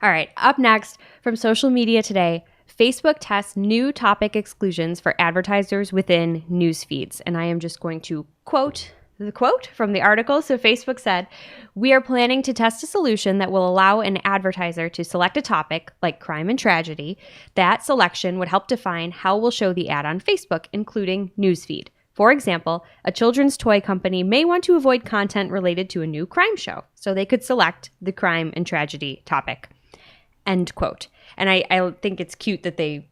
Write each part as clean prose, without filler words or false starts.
All right, up next from social media today, Facebook tests new topic exclusions for advertisers within news feeds. And I am just going to quote the quote from the article. So Facebook said, "We are planning to test a solution that will allow an advertiser to select a topic like crime and tragedy. That selection would help define how we'll show the ad on Facebook, including newsfeed. For example, a children's toy company may want to avoid content related to a new crime show, so they could select the crime and tragedy topic." End quote. And I think it's cute that they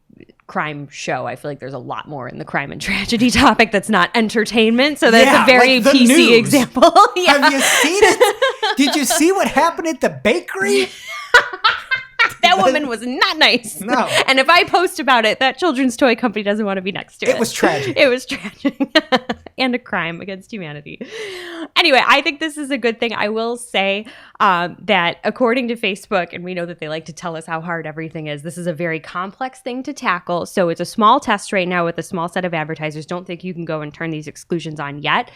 crime show. I feel like there's a lot more in the crime and tragedy topic that's not entertainment. So that's a very like PC news. example. Yeah. Have you seen it? Did you see what happened at the bakery? That woman was not nice. No. And if I post about it, that children's toy company doesn't want to be next to it. It was tragic. It was tragic. And a crime against humanity. Anyway, I think this is a good thing. I will say that according to Facebook, and we know that they like to tell us how hard everything is, this is a very complex thing to tackle. So it's a small test right now with a small set of advertisers. Don't think you can go and turn these exclusions on yet.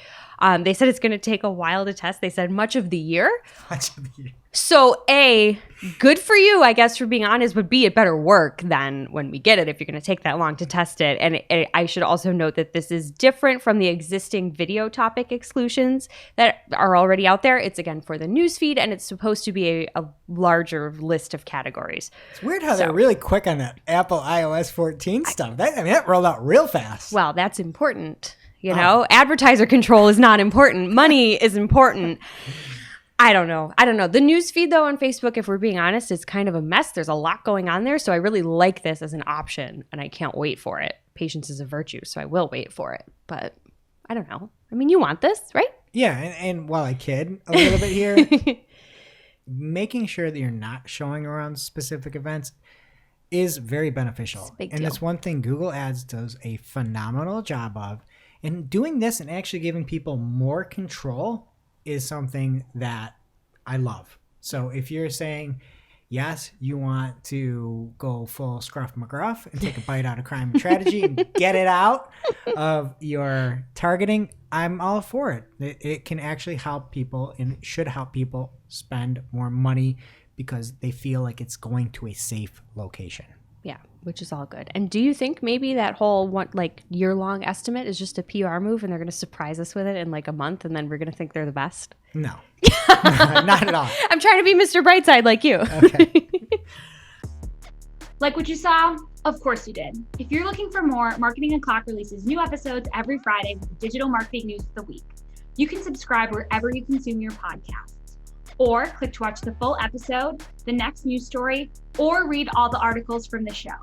They said it's going to take a while to test. They said much of the year. So A, good for you, I guess, for being honest, but B, it better work than when we get it if you're going to take that long to test it. And I should also note that this is different from the existing video topic exclusions that are already out there. It's, again, for the newsfeed, and it's supposed to be a larger list of categories. It's weird how they're really quick on that Apple iOS 14 stuff. That rolled out real fast. Well, that's important. You know, advertiser control is not important. Money is important. I don't know. The news feed, though, on Facebook, if we're being honest, is kind of a mess. There's a lot going on there. So I really like this as an option, and I can't wait for it. Patience is a virtue, so I will wait for it. But I don't know. I mean, you want this, right? Yeah, and while I kid a little bit here, making sure that you're not showing around specific events is very beneficial. And it's one thing Google Ads does a phenomenal job of. And doing this and actually giving people more control is something that I love. So if you're saying, yes, you want to go full Scruff McGruff and take a bite out of crime and tragedy and get it out of your targeting, I'm all for it. It can actually help people and should help people spend more money because they feel like it's going to a safe location. Yeah, which is all good. And do you think maybe that whole year-long estimate is just a PR move and they're going to surprise us with it in like a month and then we're going to think they're the best? No, not at all. I'm trying to be Mr. Brightside like you. Okay. Like what you saw? Of course you did. If you're looking for more, Marketing O'Clock releases new episodes every Friday with the digital marketing news of the week. You can subscribe wherever you consume your podcasts. Or click to watch the full episode, the next news story, or read all the articles from the show.